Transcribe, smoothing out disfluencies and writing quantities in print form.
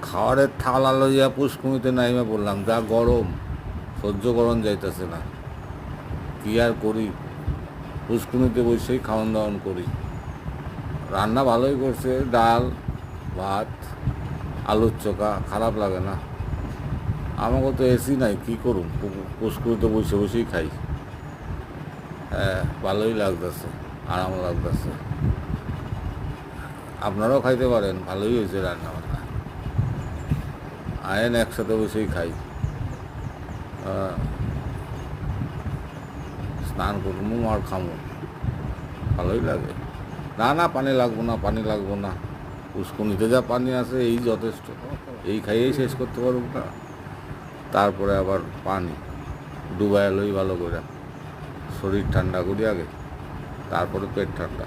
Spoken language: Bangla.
খাওয়ারের থালা লইয়া পুষ্কুনিতে নাইমে পড়লাম, যা গরম, সহ্য করন যাইতেছে না। কি আর করি, পুষ্কুনিতে বসেই খাওয়ান দাওয়ান করি। রান্না ভালোই করছে, ডাল ভাত আলুর চোখা, খারাপ লাগে না। আমাকে তো এসি নাই, কী করুন, পুষ্কুনিতে বসে বসেই খাই। হ্যাঁ, ভালোই লাগতেছে, আরাম লাগতেছে। আপনারাও খাইতে পারেন, ভালোই হয়েছে রান্না বান্না। আয়েন একসাথে বসেই খাই। স্নান করবো আর খামো, ভালোই লাগে। না না, পানি লাগবো না, পানি লাগবো না। পুষ্কুনিতে যা পানি আছে এই যথেষ্ট, এই খাইয়েই শেষ করতে পারব না। তারপরে আবার পানি ডুবাই লই ভালো করে, শরীর ঠান্ডা করি আগে, তারপরে পেট ঠান্ডা।